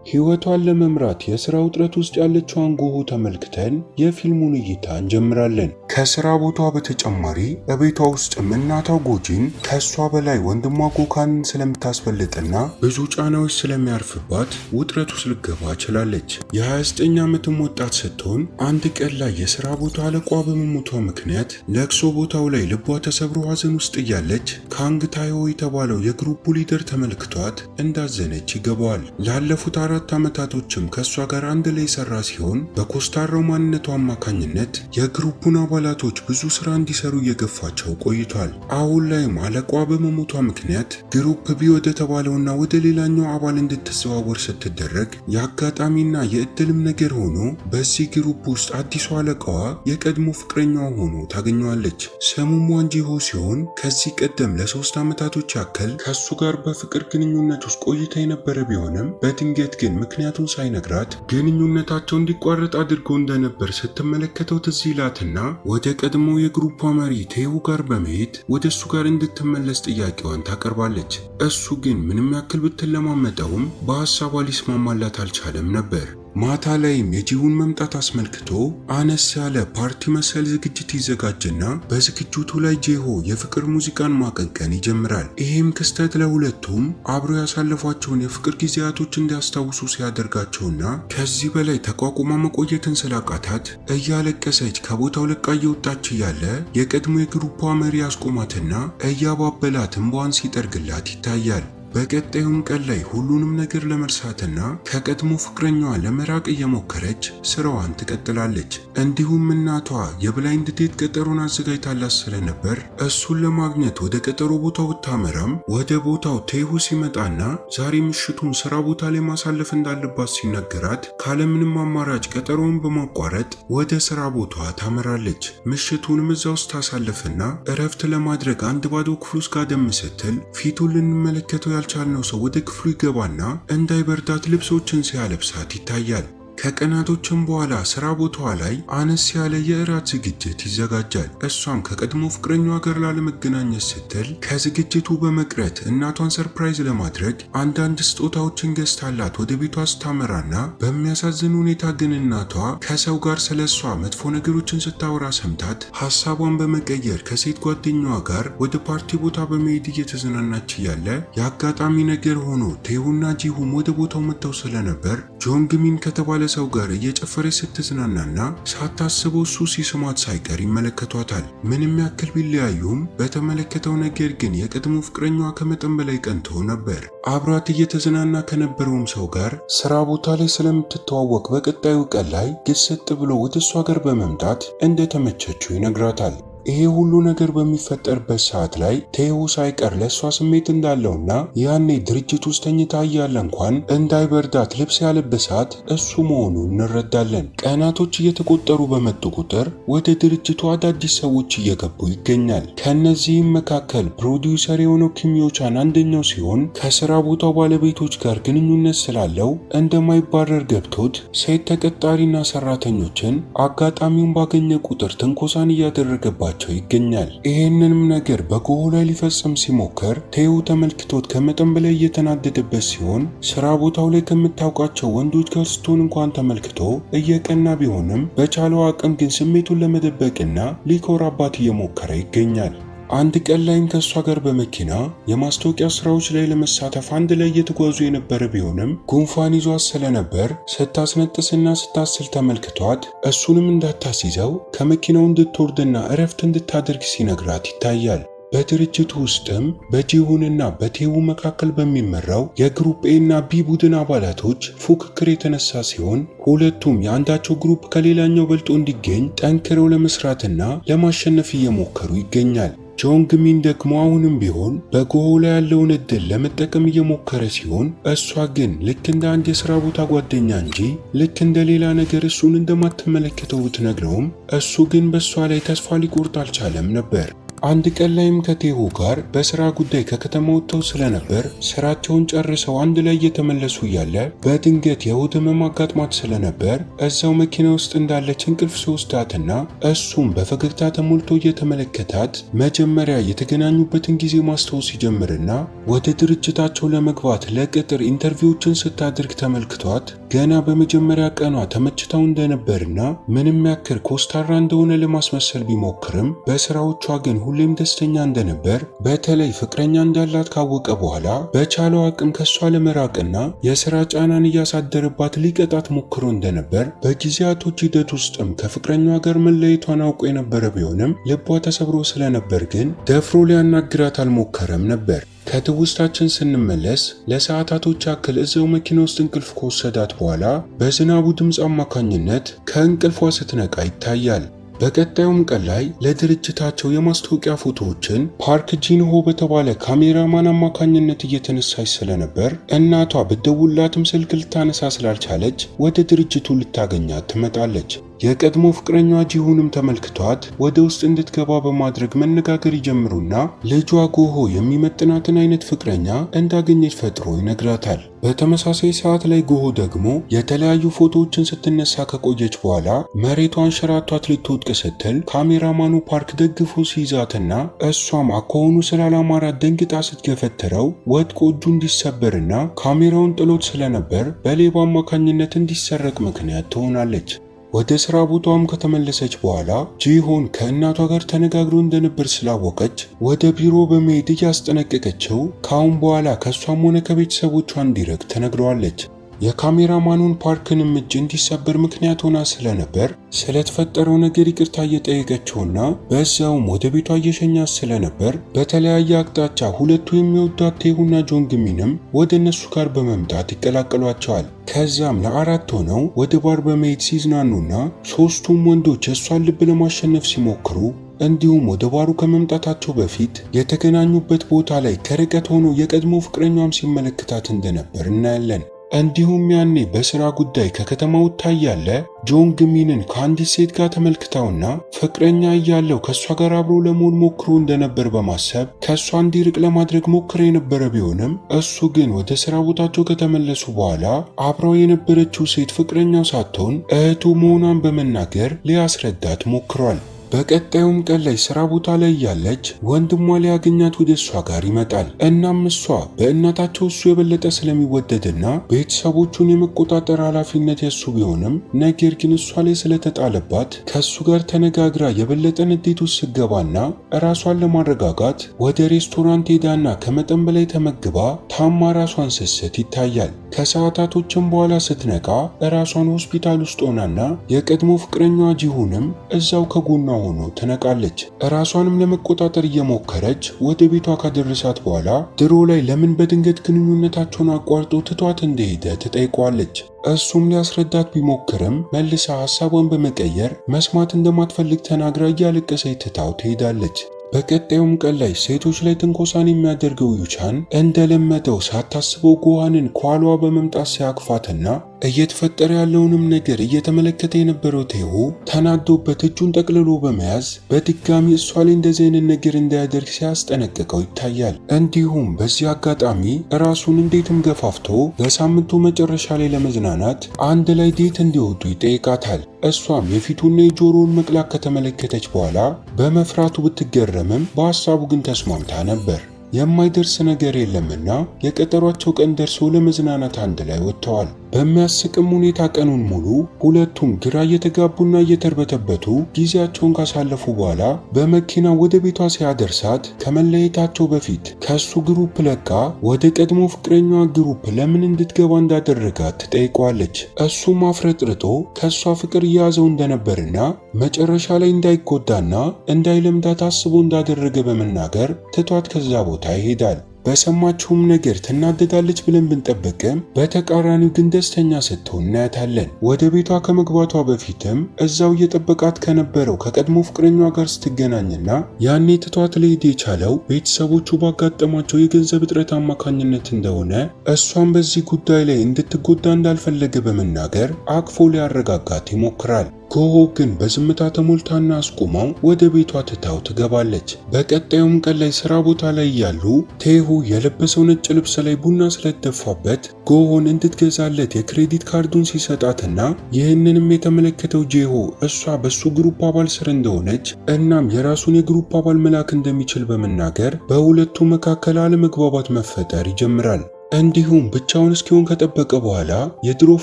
ሕይወቷን ለመምራት የሥራ ውጥረት ውስጥ ያለችውን ጎሆ ተመልክተን የፊልሙን እይታ እንጀምራለን። ከሥራ ቦታዋ በተጨማሪ በቤቷ ውስጥም እናቷ ጎጂን ከሷ በላይ ወንድሟ ጎካንን ስለምታስበልጥና ብዙ ጫናዎች ስለሚያርፍባት ውጥረት ውስጥ ልትገባ ችላለች። የ29 ዓመትም ወጣት ስትሆን አንድ ቀን ላይ የሥራ ቦታ አለቋ በመሞቷ ምክንያት ለቅሶ ቦታው ላይ ልቧ ተሰብሮ ሐዘን ውስጥ እያለች ካንግ ታዮ የተባለው የግሩፑ ሊደር ተመልክቷት እንዳዘነች ይገባዋል። ላለፉት 4 ዓመታቶችም ከሷ ጋር አንድ ላይ ሰራ ሲሆን በኮስታራው ማንነቱ አማካኝነት የግሩፑን አባላቶች ብዙ ስራ እንዲሰሩ እየገፋቸው ቆይቷል። አሁን ላይም አለቋ በመሞቷ ምክንያት ግሩፕ ቢ ወደ ተባለውና ወደ ሌላኛው አባል እንድትዘዋወር ስትደረግ የአጋጣሚና የእድልም ነገር ሆኖ በዚህ ግሩፕ ውስጥ አዲሷ አለቃዋ የቀድሞ ፍቅረኛዋ ሆኖ ታገኘዋለች። ስሙም ዋንጂሆ ሲሆን ከዚህ ቀደም ለ3 ዓመታቶች ያክል ከሱ ጋር በፍቅር ግንኙነት ውስጥ ቆይታ የነበረ ቢሆንም በድንገት ግን ምክንያቱን ሳይነግራት ግንኙነታቸው እንዲቋረጥ አድርጎ እንደነበር ስትመለከተው ትዝ ይላትና ወደ ቀድሞ የግሩፕ መሪ ቴው ጋር በመሄድ ወደ እሱ ጋር እንድትመለስ ጥያቄዋን ታቀርባለች። እሱ ግን ምንም ያክል ብትለማመጠውም በሐሳቧ ሊስማማላት አልቻለም ነበር። ማታ ላይም የጂሁን መምጣት አስመልክቶ አነስ ያለ ፓርቲ መሰል ዝግጅት ይዘጋጅና በዝግጅቱ ላይ ጄሆ የፍቅር ሙዚቃን ማቀንቀን ይጀምራል። ይሄም ክስተት ለሁለቱም አብሮ ያሳለፏቸውን የፍቅር ጊዜያቶች እንዲያስታውሱ ሲያደርጋቸውና ከዚህ በላይ ተቋቁማ መቆየትን ስላቃታት እያለቀሰች ከቦታው ለቃ እየወጣች እያለ የቀድሞ የግሩፓ መሪ አስቆማትና እያባበላት እንባዋን ሲጠርግላት ይታያል። በቀጣዩም ቀን ላይ ሁሉንም ነገር ለመርሳትና ከቀድሞ ፍቅረኛዋ ለመራቅ እየሞከረች ስራዋን ትቀጥላለች። እንዲሁም እናቷ የብላይንድ ዴት ቀጠሮን አዘጋጅታላት ስለነበር እሱን ለማግኘት ወደ ቀጠሮ ቦታው ብታመራም ወደ ቦታው ቴሁ ሲመጣና ዛሬ ምሽቱን ስራ ቦታ ላይ ማሳለፍ እንዳለባት ሲነገራት ካለምንም አማራጭ ቀጠሮውን በማቋረጥ ወደ ስራ ቦታዋ ታመራለች። ምሽቱንም እዛ ውስጥ ታሳልፍና እረፍት ለማድረግ አንድ ባዶ ክፍል ውስጥ ጋደም ስትል ፊቱን ልንመለከተው ያልቻልነው ሰው ወደ ክፍሉ ይገባና እንዳይበርዳት ልብሶችን ሲያለብሳት ይታያል። ከቀናቶችም በኋላ ስራ ቦታዋ ላይ አነስ ያለ የእራት ዝግጅት ይዘጋጃል። እሷም ከቀድሞ ፍቅረኛዋ ጋር ላለመገናኘት ስትል ከዝግጅቱ በመቅረት እናቷን ሰርፕራይዝ ለማድረግ አንዳንድ ስጦታዎችን ገዝታላት ወደ ቤቷ ስታመራና በሚያሳዝን ሁኔታ ግን እናቷ ከሰው ጋር ስለሷ መጥፎ ነገሮችን ስታወራ ሰምታት ሐሳቧን በመቀየር ከሴት ጓደኛዋ ጋር ወደ ፓርቲ ቦታ በመሄድ እየተዝናናች እያለ የአጋጣሚ ነገር ሆኖ ቴሁና ጂሁም ወደ ቦታው መጥተው ስለነበር ጆንግሚን ከተባለ ሰው ጋር እየጨፈረች ስትዝናናና ሳታስበው እሱ ሲስማት ሳይቀር ይመለከቷታል። ምንም ያክል ቢለያዩም በተመለከተው ነገር ግን የቀድሞ ፍቅረኛዋ ከመጠን በላይ ቀንቶ ነበር። አብራት እየተዝናና ከነበረውም ሰው ጋር ስራ ቦታ ላይ ስለምትተዋወቅ በቀጣዩ ቀን ላይ ግስጥ ብሎ ወደ እሷ ጋር በመምጣት እንደተመቸችው ይነግራታል። ይሄ ሁሉ ነገር በሚፈጠርበት ሰዓት ላይ ቴሁ ሳይቀር ለሷ ስሜት እንዳለውና ያኔ ድርጅት ውስጥ ተኝታ እያለ እንኳን እንዳይበርዳት ልብስ ያለበሳት እሱ መሆኑን እንረዳለን። ቀናቶች እየተቆጠሩ በመጡ ቁጥር ወደ ድርጅቱ አዳዲስ ሰዎች እየገቡ ይገኛል። ከነዚህም መካከል ፕሮዲውሰር የሆነው ኪሚዮቻን አንደኛው ሲሆን ከስራ ቦታው ባለቤቶች ጋር ግንኙነት ስላለው እንደማይባረር ገብቶት ሴት ተቀጣሪና ሰራተኞችን አጋጣሚውን ባገኘ ቁጥር ትንኮሳን እያደረገባቸው ይገኛል። ይሄንንም ነገር በጎሆ ላይ ሊፈጽም ሲሞክር ቴው ተመልክቶት ከመጠን በላይ እየተናደደበት ሲሆን ስራ ቦታው ላይ ከምታውቃቸው ወንዶች ጋር ስትሆን እንኳን ተመልክቶ እየቀና ቢሆንም በቻለው አቅም ግን ስሜቱን ለመደበቅና ሊኮራባት እየሞከረ ይገኛል። አንድ ቀን ላይም ከሷ ጋር በመኪና የማስታወቂያ ስራዎች ላይ ለመሳተፍ አንድ ላይ እየተጓዙ የነበረ ቢሆንም ጉንፋን ይዟት ስለነበር ስታስነጥስና ስታስል ተመልክቷት እሱንም እንዳታስይዘው ከመኪናው እንድትወርድና እረፍት እንድታደርግ ሲነግራት ይታያል። በድርጅቱ ውስጥም በጂሁንና በቴው መካከል በሚመራው የግሩፕ ኤ እና ቢ ቡድን አባላቶች ፉክክር የተነሳ ሲሆን ሁለቱም የአንዳቸው ግሩፕ ከሌላኛው በልጦ እንዲገኝ ጠንክረው ለመስራትና ለማሸነፍ እየሞከሩ ይገኛል። ጆንግሚን ደግሞ አሁንም ቢሆን በጎሆ ላይ ያለውን እድል ለመጠቀም እየሞከረ ሲሆን እሷ ግን ልክ እንደ አንድ የሥራ ቦታ ጓደኛ እንጂ ልክ እንደ ሌላ ነገር እሱን እንደማትመለከተው ብትነግረውም እሱ ግን በእሷ ላይ ተስፋ ሊቆርጥ አልቻለም ነበር። አንድ ቀን ላይም ከቴሁ ጋር በስራ ጉዳይ ከከተማ ወጥተው ስለነበር ስራቸውን ጨርሰው አንድ ላይ እየተመለሱ እያለ በድንገት የሆድ ህመም አጋጥሟት ስለነበር እዛው መኪና ውስጥ እንዳለች እንቅልፍ ሲወስዳትና እሱም በፈገግታ ተሞልቶ እየተመለከታት መጀመሪያ የተገናኙበትን ጊዜ ማስታወስ ሲጀምርና ወደ ድርጅታቸው ለመግባት ለቅጥር ኢንተርቪዎችን ስታደርግ ተመልክቷት ገና በመጀመሪያ ቀኗ ተመችታው እንደነበርና ምንም ያክል ኮስታራ እንደሆነ ለማስመሰል ቢሞክርም በስራዎቿ ግን ሁሌም ደስተኛ እንደነበር በተለይ ፍቅረኛ እንዳላት ካወቀ በኋላ በቻለው አቅም ከሷ ለመራቅና የስራ ጫናን እያሳደረባት ሊቀጣት ሞክሮ እንደነበር በጊዜያቶች ሂደት ውስጥም ከፍቅረኛዋ ጋር መለየቷን አውቆ የነበረ ቢሆንም ልቧ ተሰብሮ ስለነበር ግን ደፍሮ ሊያናግራት አልሞከረም ነበር። ከትውስታችን ስንመለስ ለሰዓታቶች ያክል እዛው መኪና ውስጥ እንቅልፍ ከወሰዳት በኋላ በዝናቡ ድምፅ አማካኝነት ከእንቅልፏ ስትነቃ ይታያል። በቀጣዩም ቀን ላይ ለድርጅታቸው የማስታወቂያ ፎቶዎችን ፓርክ ጂንሆ በተባለ ካሜራማን አማካኝነት እየተነሳች ስለነበር እናቷ ብትደውልላትም ስልክ ልታነሳ ስላልቻለች ወደ ድርጅቱ ልታገኛት ትመጣለች። የቀድሞ ፍቅረኛዋ ጂሁንም ተመልክቷት ወደ ውስጥ እንድትገባ በማድረግ መነጋገር ይጀምሩና ልጇ ጎሆ የሚመጥናትን አይነት ፍቅረኛ እንዳገኘች ፈጥሮ ይነግራታል። በተመሳሳይ ሰዓት ላይ ጎሆ ደግሞ የተለያዩ ፎቶዎችን ስትነሳ ከቆየች በኋላ መሬቷን ሸራቷት ልትወድቅ ስትል ካሜራማኑ ፓርክ ደግፎ ሲይዛትና እሷም አኳኋኑ ስላላማራት ደንግጣ ስትገፈትረው ወድቆ እጁ እንዲሰበርና ካሜራውን ጥሎት ስለነበር በሌባ አማካኝነት እንዲሰረቅ ምክንያት ትሆናለች። ወደ ስራ ቦታዋም ከተመለሰች በኋላ ጂሆን ከእናቷ ጋር ተነጋግሮ እንደነበር ስላወቀች ወደ ቢሮ በመሄድ እያስጠነቀቀችው ካሁን በኋላ ከሷም ሆነ ከቤተሰቦቿ እንዲርቅ ተነግረዋለች። የካሜራማኑን ፓርክንም እጅ እንዲሰበር ምክንያት ሆና ስለነበር ስለተፈጠረው ነገር ይቅርታ እየጠየቀችውና በዛውም ወደ ቤቷ እየሸኛት ስለነበር በተለያየ አቅጣጫ ሁለቱ የሚወዷት ቴሁና ጆንግሚንም ወደ እነሱ ጋር በመምጣት ይቀላቀሏቸዋል። ከዛም ለአራት ሆነው ወደ ባር በመሄድ ሲዝናኑና ሶስቱም ወንዶች የእሷን ልብ ለማሸነፍ ሲሞክሩ እንዲሁም ወደ ባሩ ከመምጣታቸው በፊት የተገናኙበት ቦታ ላይ ከርቀት ሆኖ የቀድሞ ፍቅረኛዋም ሲመለከታት እንደነበር እናያለን። እንዲሁም ያኔ በስራ ጉዳይ ከከተማ ወጥታ እያለ ጆንግሚንን ከአንዲት ሴት ጋር ተመልክታውና ፍቅረኛ እያለው ከሷ ጋር አብሮ ለመሆን ሞክሮ እንደነበር በማሰብ ከሷ እንዲርቅ ለማድረግ ሞክሮ የነበረ ቢሆንም እሱ ግን ወደ ስራ ቦታቸው ከተመለሱ በኋላ አብራው የነበረችው ሴት ፍቅረኛው ሳትሆን እህቱ መሆኗን በመናገር ሊያስረዳት ሞክሯል። በቀጣዩም ቀን ላይ ስራ ቦታ ላይ ያለች ወንድሟ ሊያገኛት ወደ እሷ ጋር ይመጣል። እናም እሷ በእናታቸው እሱ የበለጠ ስለሚወደድና ቤተሰቦቹን የመቆጣጠር ኃላፊነት የሱ ቢሆንም ነገር ግን እሷ ላይ ስለተጣለባት ከሱ ጋር ተነጋግራ የበለጠ ንዴት ውስጥ ስገባና ራሷን ለማረጋጋት ወደ ሬስቶራንት ሄዳና ከመጠን በላይ ተመግባ ታማ ራሷን ስስት ይታያል። ከሰዓታቶችም በኋላ ስትነቃ ራሷን ሆስፒታል ውስጥ ሆናና የቀድሞ ፍቅረኛዋ ጂሁንም እዛው ከጎኗ ሆኖ ትነቃለች። ራሷንም ለመቆጣጠር እየሞከረች ወደ ቤቷ ካደረሳት በኋላ ድሮ ላይ ለምን በድንገት ግንኙነታቸውን አቋርጦ ትቷት እንደሄደ ትጠይቀዋለች። እሱም ሊያስረዳት ቢሞክርም መልሳ ሐሳቧን በመቀየር መስማት እንደማትፈልግ ተናግራ እያለቀሰች ትታው ትሄዳለች። በቀጣዩም ቀን ላይ ሴቶች ላይ ትንኮሳን የሚያደርገው ዩቻን እንደለመደው ሳታስበው ጎሃንን ኳሏ በመምጣት ሲያቅፋትና እየተፈጠረ ያለውንም ነገር እየተመለከተ የነበረው ቴሁ ተናዶበት እጁን ጠቅልሎ በመያዝ በድጋሚ እሷ ላይ እንደዚህ አይነት ነገር እንዳያደርግ ሲያስጠነቅቀው ይታያል። እንዲሁም በዚህ አጋጣሚ ራሱን እንዴትም ገፋፍቶ በሳምንቱ መጨረሻ ላይ ለመዝናናት አንድ ላይ ዴት እንዲወጡ ይጠይቃታል። እሷም የፊቱና የጆሮውን መቅላት ከተመለከተች በኋላ በመፍራቱ ብትገረምም በሐሳቡ ግን ተስማምታ ነበር። የማይደርስ ነገር የለምና የቀጠሯቸው ቀን ደርሶ ለመዝናናት አንድ ላይ ወጥተዋል። በሚያስቅም ሁኔታ ቀኑን ሙሉ ሁለቱም ግራ እየተጋቡና እየተርበተበቱ ጊዜያቸውን ካሳለፉ በኋላ በመኪና ወደ ቤቷ ሲያደርሳት ከመለየታቸው በፊት ከሱ ግሩፕ ለቃ ወደ ቀድሞ ፍቅረኛዋ ግሩፕ ለምን እንድትገባ እንዳደረጋት ትጠይቀዋለች። እሱም አፍረጥርጦ ከሷ ፍቅር እየያዘው እንደነበርና መጨረሻ ላይ እንዳይጎዳና እንዳይለምዳት አስቦ እንዳደረገ በመናገር ትቷት ከዛ ቦታ ይሄዳል። በሰማችውም ነገር ትናደዳለች ብለን ብንጠብቅም በተቃራኒው ግን ደስተኛ ስትሆን እናያታለን። ወደ ቤቷ ከመግባቷ በፊትም እዛው እየጠበቃት ከነበረው ከቀድሞ ፍቅረኛዋ ጋር ስትገናኝና ያኔ ትቷት ሊሄድ የቻለው ቤተሰቦቹ ባጋጠማቸው የገንዘብ እጥረት አማካኝነት እንደሆነ እሷም በዚህ ጉዳይ ላይ እንድትጎዳ እንዳልፈለገ በመናገር አቅፎ ሊያረጋጋት ይሞክራል። ጎሆ ግን በዝምታ ተሞልታና አስቆማው ወደ ቤቷ ትታው ትገባለች። በቀጣዩም ቀን ላይ ስራ ቦታ ላይ ያሉ ቴሁ የለበሰው ነጭ ልብስ ላይ ቡና ስለተደፋበት ጎሆን እንድትገዛለት የክሬዲት ካርዱን ሲሰጣትና ይህንንም የተመለከተው ጄሆ እሷ በሱ ግሩፕ አባል ስር እንደሆነች እናም የራሱን የግሩፕ አባል መላክ እንደሚችል በመናገር በሁለቱ መካከል አለመግባባት መፈጠር ይጀምራል። እንዲሁም ብቻውን እስኪሆን ከጠበቀ በኋላ የድሮ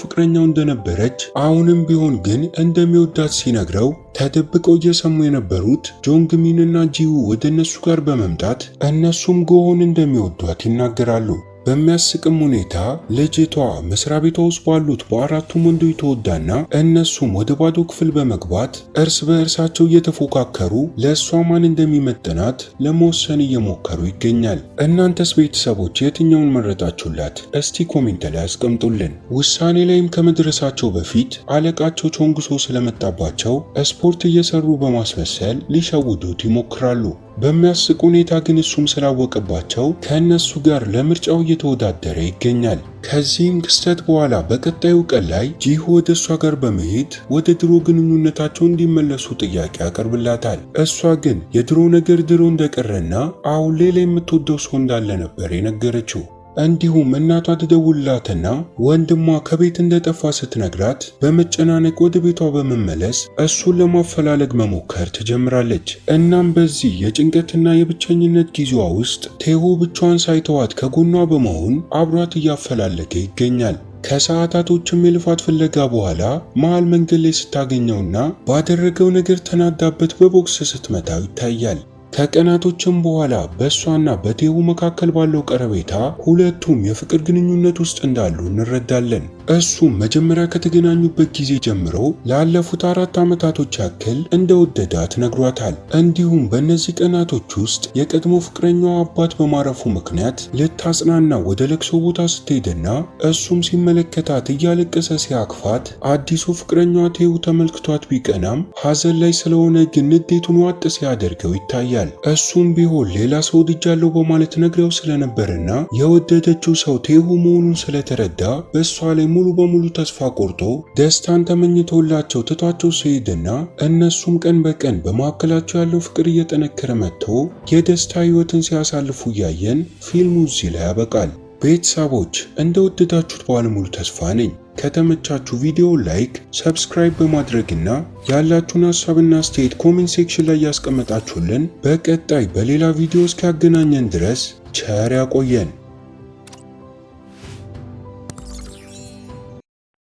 ፍቅረኛው እንደነበረች አሁንም ቢሆን ግን እንደሚወዳት ሲነግረው ተደብቀው እየሰሙ የነበሩት ጆንግሚንና ጂው ወደ እነሱ ጋር በመምጣት እነሱም ጎሆን እንደሚወዷት ይናገራሉ። በሚያስቅም ሁኔታ ልጅቷ መስሪያ ቤቷ ውስጥ ባሉት በአራቱም ወንዶች ተወዳና እነሱም ወደ ባዶ ክፍል በመግባት እርስ በእርሳቸው እየተፎካከሩ ለእሷ ማን እንደሚመጥናት ለመወሰን እየሞከሩ ይገኛል። እናንተስ ቤተሰቦች የትኛውን መረጣችሁላት? እስቲ ኮሜንት ላይ አስቀምጡልን። ውሳኔ ላይም ከመድረሳቸው በፊት አለቃቸው ቾንግሶ ስለመጣባቸው ስፖርት እየሰሩ በማስመሰል ሊሸውዱት ይሞክራሉ። በሚያስቅ ሁኔታ ግን እሱም ስላወቀባቸው ከእነሱ ጋር ለምርጫው እየተወዳደረ ይገኛል። ከዚህም ክስተት በኋላ በቀጣዩ ቀን ላይ ጂሁ ወደ እሷ ጋር በመሄድ ወደ ድሮ ግንኙነታቸው እንዲመለሱ ጥያቄ ያቀርብላታል። እሷ ግን የድሮ ነገር ድሮ እንደቀረና አሁን ሌላ የምትወደው ሰው እንዳለ ነበር የነገረችው። እንዲሁም እናቷ ትደውልላትና ወንድሟ ከቤት እንደጠፋ ስትነግራት በመጨናነቅ ወደ ቤቷ በመመለስ እሱን ለማፈላለግ መሞከር ትጀምራለች። እናም በዚህ የጭንቀትና የብቸኝነት ጊዜዋ ውስጥ ቴሁ ብቻዋን ሳይተዋት ከጎኗ በመሆን አብሯት እያፈላለገ ይገኛል። ከሰዓታቶችም የልፋት ፍለጋ በኋላ መሃል መንገድ ላይ ስታገኘውና ባደረገው ነገር ተናዳበት በቦክስ ስትመታው ይታያል። ከቀናቶችም በኋላ በእሷና በቴሁ መካከል ባለው ቀረቤታ ሁለቱም የፍቅር ግንኙነት ውስጥ እንዳሉ እንረዳለን። እሱም መጀመሪያ ከተገናኙበት ጊዜ ጀምሮ ላለፉት 4 ዓመታቶች ያክል እንደወደዳት ነግሯታል። እንዲሁም በእነዚህ ቀናቶች ውስጥ የቀድሞ ፍቅረኛዋ አባት በማረፉ ምክንያት ልታጽናና ወደ ለቅሶ ቦታ ስትሄድና እሱም ሲመለከታት እያለቀሰ ሲያቅፋት አዲሱ ፍቅረኛዋ ቴሁ ተመልክቷት ቢቀናም ሐዘን ላይ ስለሆነ ግን ንዴቱን ዋጥ ሲያደርገው ይታያል። እሱም ቢሆን ሌላ ሰው ወድጃለሁ በማለት ነግረው ስለነበርና የወደደችው ሰው ቴሁ መሆኑን ስለተረዳ በእሷ ላይ ሙሉ በሙሉ ተስፋ ቆርጦ ደስታን ተመኝቶላቸው ትቷቸው ሲሄድና እነሱም ቀን በቀን በመካከላቸው ያለው ፍቅር እየጠነከረ መጥቶ የደስታ ህይወትን ሲያሳልፉ እያየን ፊልሙ እዚህ ላይ ያበቃል። ቤተሰቦች እንደወደዳችሁት ባለሙሉ ተስፋ ነኝ። ከተመቻችሁ ቪዲዮ ላይክ፣ ሰብስክራይብ በማድረግና ያላችሁን ሐሳብና አስተያየት ኮሜንት ሴክሽን ላይ ያስቀመጣችሁልን በቀጣይ በሌላ ቪዲዮ እስኪያገናኘን ድረስ ቸር ያቆየን።